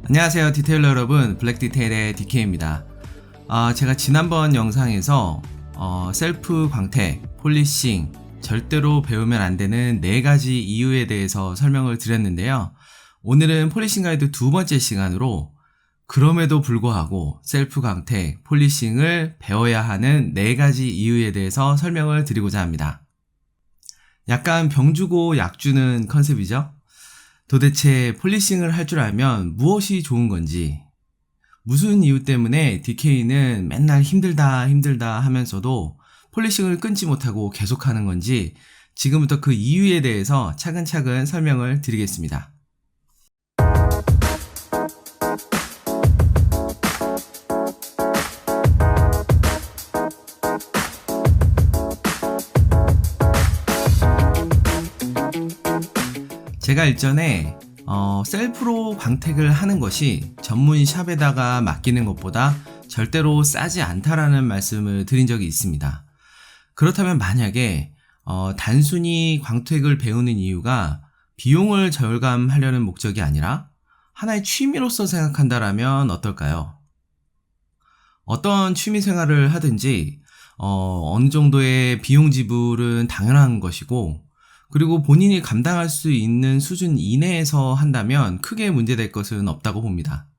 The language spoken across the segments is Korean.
안녕하세요 디테일러 여러분, 블랙디테일의 DK입니다. 제가 지난번 영상에서 셀프 광택, 폴리싱, 절대로 배우면 안되는 4가지 이유에 대해서 설명을 드렸는데요. 오늘은 폴리싱 가이드 두 번째 시간으로 그럼에도 불구하고 셀프 광택, 폴리싱을 배워야 하는 4가지 이유에 대해서 설명을 드리고자 합니다. 약간 병주고 약주는 컨셉이죠. 도대체 폴리싱을 할 줄 알면 무엇이 좋은 건지, 무슨 이유 때문에 DK는 맨날 힘들다 하면서도 폴리싱을 끊지 못하고 계속하는 건지 지금부터 그 이유에 대해서 차근차근 설명을 드리겠습니다. 제가 일전에 셀프로 광택을 하는 것이 전문 샵에다가 맡기는 것보다 절대로 싸지 않다라는 말씀을 드린 적이 있습니다. 그렇다면 만약에 단순히 광택을 배우는 이유가 비용을 절감하려는 목적이 아니라 하나의 취미로서 생각한다라면 어떨까요? 어떤 취미 생활을 하든지 어느 정도의 비용 지불은 당연한 것이고, 그리고 본인이 감당할 수 있는 수준 이내에서 한다면 크게 문제될 것은 없다고 봅니다.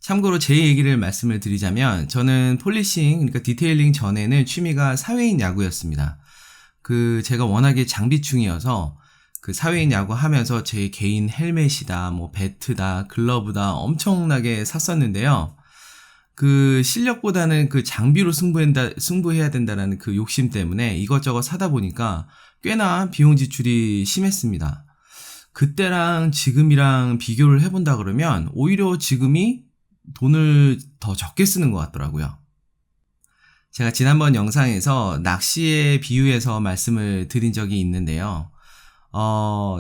참고로 제 얘기를 말씀을 드리자면, 저는 폴리싱, 그러니까 디테일링 전에는 취미가 사회인 야구였습니다. 제가 워낙에 장비충이어서 사회인 야구 하면서 제 개인 헬멧이다, 배트다, 글러브다 엄청나게 샀었는데요. 실력보다는 장비로 승부해야 된다는 욕심 때문에 이것저것 사다 보니까 꽤나 비용 지출이 심했습니다. 그때랑 지금이랑 비교를 해본다 그러면 오히려 지금이 돈을 더 적게 쓰는 것 같더라고요. 제가 지난번 영상에서 낚시에 비유해서 말씀을 드린 적이 있는데요.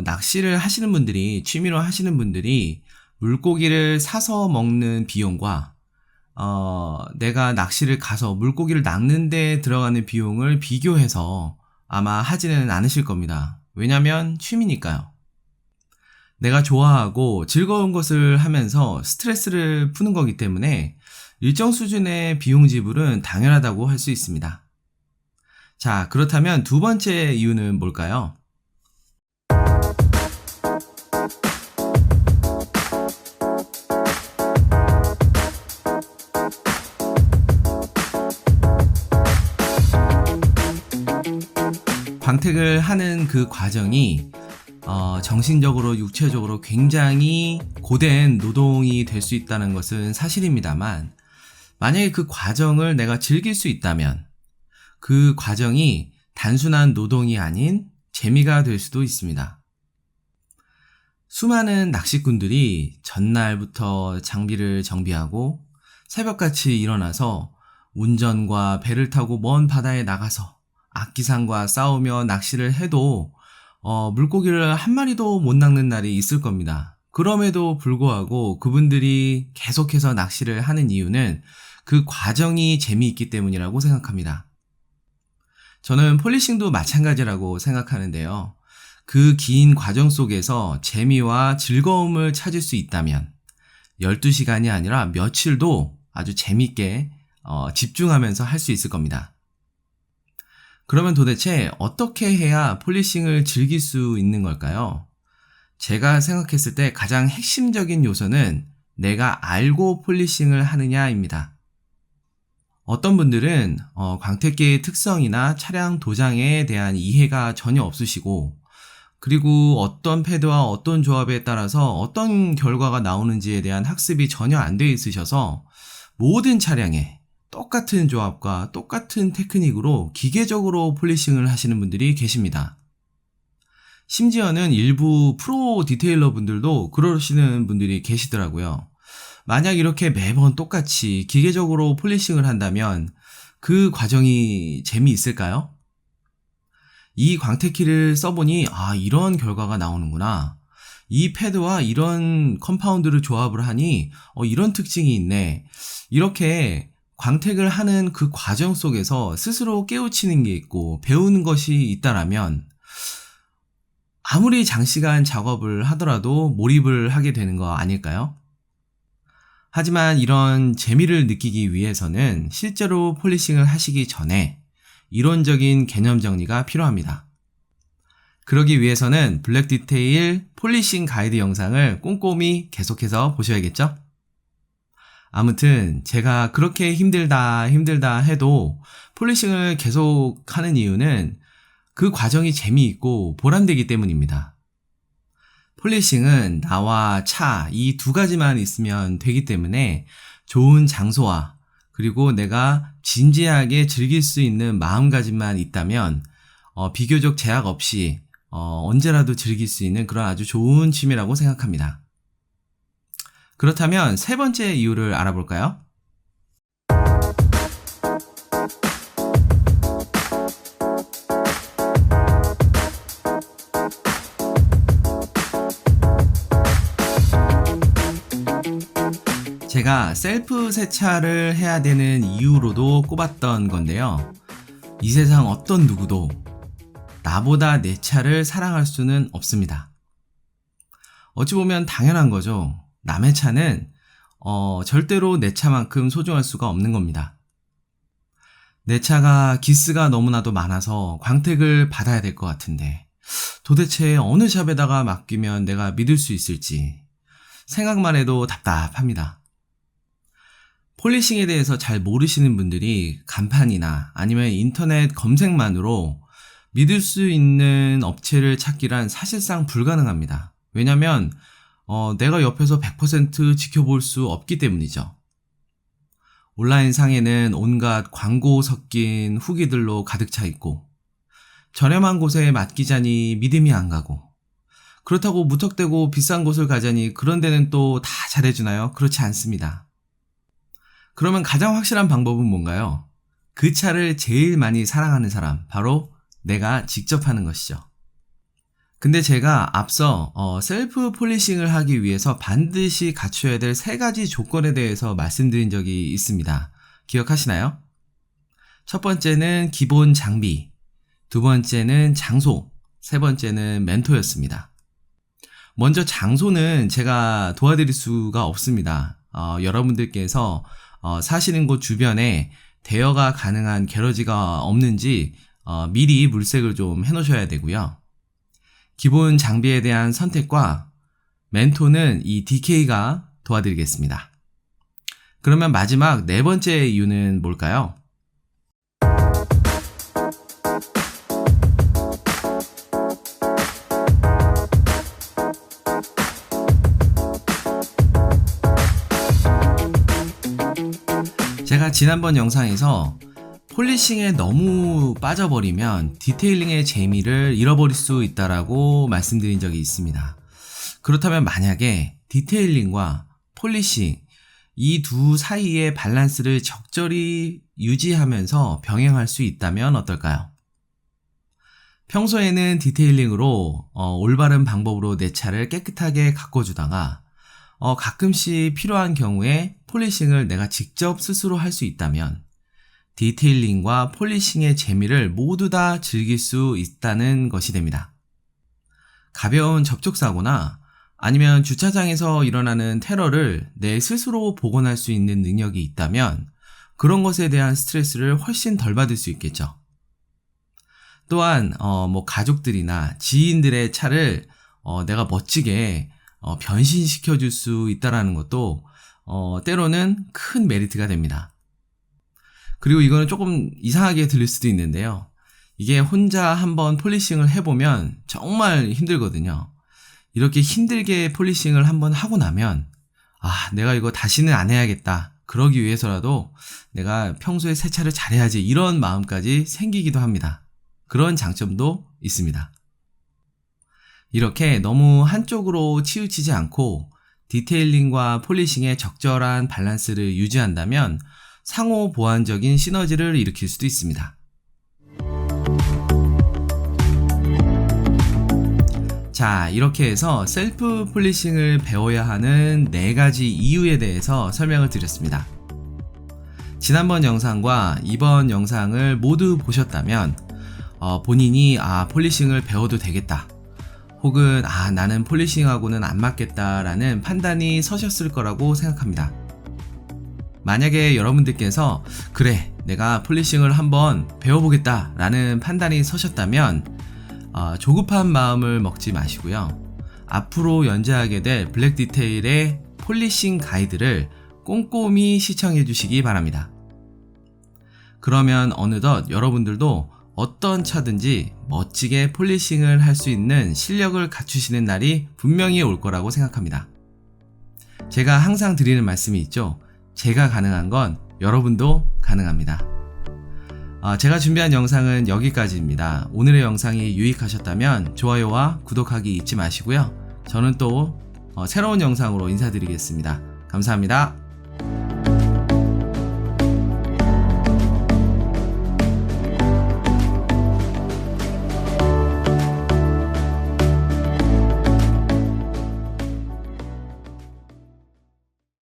낚시를 하시는 분들이, 취미로 하시는 분들이 물고기를 사서 먹는 비용과 내가 낚시를 가서 물고기를 낚는 데 들어가는 비용을 비교해서 아마 하지는 않으실 겁니다. 왜냐면 취미니까요. 내가 좋아하고 즐거운 것을 하면서 스트레스를 푸는 거기 때문에 일정 수준의 비용 지불은 당연하다고 할 수 있습니다. 자, 그렇다면 두 번째 이유는 뭘까요? 광택을 하는 그 과정이 정신적으로, 육체적으로 굉장히 고된 노동이 될 수 있다는 것은 사실입니다만, 만약에 그 과정을 내가 즐길 수 있다면 그 과정이 단순한 노동이 아닌 재미가 될 수도 있습니다. 수많은 낚시꾼들이 전날부터 장비를 정비하고 새벽같이 일어나서 운전과 배를 타고 먼 바다에 나가서 악기상과 싸우며 낚시를 해도 물고기를 한 마리도 못 낚는 날이 있을 겁니다. 그럼에도 불구하고 그분들이 계속해서 낚시를 하는 이유는 그 과정이 재미있기 때문이라고 생각합니다. 저는 폴리싱도 마찬가지라고 생각하는데요. 그 긴 과정 속에서 재미와 즐거움을 찾을 수 있다면 12시간이 아니라 며칠도 아주 재미있게 집중하면서 할 수 있을 겁니다. 그러면 도대체 어떻게 해야 폴리싱을 즐길 수 있는 걸까요? 제가 생각했을 때 가장 핵심적인 요소는 내가 알고 폴리싱을 하느냐입니다. 어떤 분들은 광택기의 특성이나 차량 도장에 대한 이해가 전혀 없으시고, 그리고 어떤 패드와 어떤 조합에 따라서 어떤 결과가 나오는지에 대한 학습이 전혀 안 돼 있으셔서 모든 차량에 똑같은 조합과 똑같은 테크닉으로 기계적으로 폴리싱을 하시는 분들이 계십니다. 심지어는 일부 프로 디테일러 분들도 그러시는 분들이 계시더라고요. 만약 이렇게 매번 똑같이 기계적으로 폴리싱을 한다면 그 과정이 재미있을까요? 이 광택키를 써보니 이런 결과가 나오는구나. 이 패드와 이런 컴파운드를 조합을 하니 이런 특징이 있네. 이렇게 광택을 하는 그 과정 속에서 스스로 깨우치는 게 있고 배우는 것이 있다라면 아무리 장시간 작업을 하더라도 몰입을 하게 되는 거 아닐까요? 하지만 이런 재미를 느끼기 위해서는 실제로 폴리싱을 하시기 전에 이론적인 개념 정리가 필요합니다. 그러기 위해서는 블랙 디테일 폴리싱 가이드 영상을 꼼꼼히 계속해서 보셔야겠죠? 아무튼 제가 그렇게 힘들다 해도 폴리싱을 계속 하는 이유는 그 과정이 재미있고 보람되기 때문입니다. 폴리싱은 나와 차 이 두 가지만 있으면 되기 때문에 좋은 장소와 그리고 내가 진지하게 즐길 수 있는 마음가짐만 있다면 비교적 제약 없이 언제라도 즐길 수 있는 그런 아주 좋은 취미라고 생각합니다. 그렇다면 세 번째 이유를 알아볼까요? 제가 셀프 세차를 해야 되는 이유로도 꼽았던 건데요. 이 세상 어떤 누구도 나보다 내 차를 사랑할 수는 없습니다. 어찌 보면 당연한 거죠. 남의 차는 절대로 내 차만큼 소중할 수가 없는 겁니다. 내 차가 기스가 너무나도 많아서 광택을 받아야 될 것 같은데 도대체 어느 샵에다가 맡기면 내가 믿을 수 있을지 생각만 해도 답답합니다. 폴리싱에 대해서 잘 모르시는 분들이 간판이나 아니면 인터넷 검색만으로 믿을 수 있는 업체를 찾기란 사실상 불가능합니다. 왜냐면 내가 옆에서 100% 지켜볼 수 없기 때문이죠. 온라인 상에는 온갖 광고 섞인 후기들로 가득 차 있고 저렴한 곳에 맡기자니 믿음이 안 가고 그렇다고 무턱대고 비싼 곳을 가자니 그런 데는 또 다 잘해주나요? 그렇지 않습니다. 그러면 가장 확실한 방법은 뭔가요? 그 차를 제일 많이 사랑하는 사람, 바로 내가 직접 하는 것이죠. 근데 제가 앞서 셀프 폴리싱을 하기 위해서 반드시 갖춰야 될 세 가지 조건에 대해서 말씀드린 적이 있습니다. 기억하시나요? 첫 번째는 기본 장비, 두 번째는 장소, 세 번째는 멘토였습니다. 먼저 장소는 제가 도와드릴 수가 없습니다. 여러분들께서 사시는 곳 주변에 대여가 가능한 게러지가 없는지 미리 물색을 좀 해놓으셔야 되고요. 기본 장비에 대한 선택과 멘토는 이 DK가 도와드리겠습니다. 그러면 마지막 네 번째 이유는 뭘까요? 제가 지난번 영상에서 폴리싱에 너무 빠져버리면 디테일링의 재미를 잃어버릴 수 있다라고 말씀드린 적이 있습니다. 그렇다면 만약에 디테일링과 폴리싱 이 두 사이의 밸런스를 적절히 유지하면서 병행할 수 있다면 어떨까요? 평소에는 디테일링으로 올바른 방법으로 내 차를 깨끗하게 가꿔주다가 가끔씩 필요한 경우에 폴리싱을 내가 직접 스스로 할 수 있다면 디테일링과 폴리싱의 재미를 모두 다 즐길 수 있다는 것이 됩니다. 가벼운 접촉사고나 아니면 주차장에서 일어나는 테러를 내 스스로 복원할 수 있는 능력이 있다면 그런 것에 대한 스트레스를 훨씬 덜 받을 수 있겠죠. 또한 가족들이나 지인들의 차를 내가 멋지게 변신시켜 줄 수 있다는 것도 때로는 큰 메리트가 됩니다. 그리고 이거는 조금 이상하게 들릴 수도 있는데요. 이게 혼자 한번 폴리싱을 해보면 정말 힘들거든요. 이렇게 힘들게 폴리싱을 한번 하고 나면 내가 이거 다시는 안 해야겠다. 그러기 위해서라도 내가 평소에 세차를 잘해야지 이런 마음까지 생기기도 합니다. 그런 장점도 있습니다. 이렇게 너무 한쪽으로 치우치지 않고 디테일링과 폴리싱의 적절한 밸런스를 유지한다면 상호 보완적인 시너지를 일으킬 수도 있습니다. 자, 이렇게 해서 셀프 폴리싱을 배워야 하는 4가지 이유에 대해서 설명을 드렸습니다. 지난번 영상과 이번 영상을 모두 보셨다면 본인이 폴리싱을 배워도 되겠다, 혹은 나는 폴리싱하고는 안 맞겠다라는 판단이 서셨을 거라고 생각합니다. 만약에 여러분들께서 그래 내가 폴리싱을 한번 배워보겠다 라는 판단이 서셨다면 조급한 마음을 먹지 마시고요. 앞으로 연재하게 될 블랙 디테일의 폴리싱 가이드를 꼼꼼히 시청해 주시기 바랍니다. 그러면 어느덧 여러분들도 어떤 차든지 멋지게 폴리싱을 할 수 있는 실력을 갖추시는 날이 분명히 올 거라고 생각합니다. 제가 항상 드리는 말씀이 있죠. 제가 가능한 건 여러분도 가능합니다. 제가 준비한 영상은 여기까지입니다. 오늘의 영상이 유익하셨다면 좋아요와 구독하기 잊지 마시고요. 저는 또 새로운 영상으로 인사드리겠습니다. 감사합니다.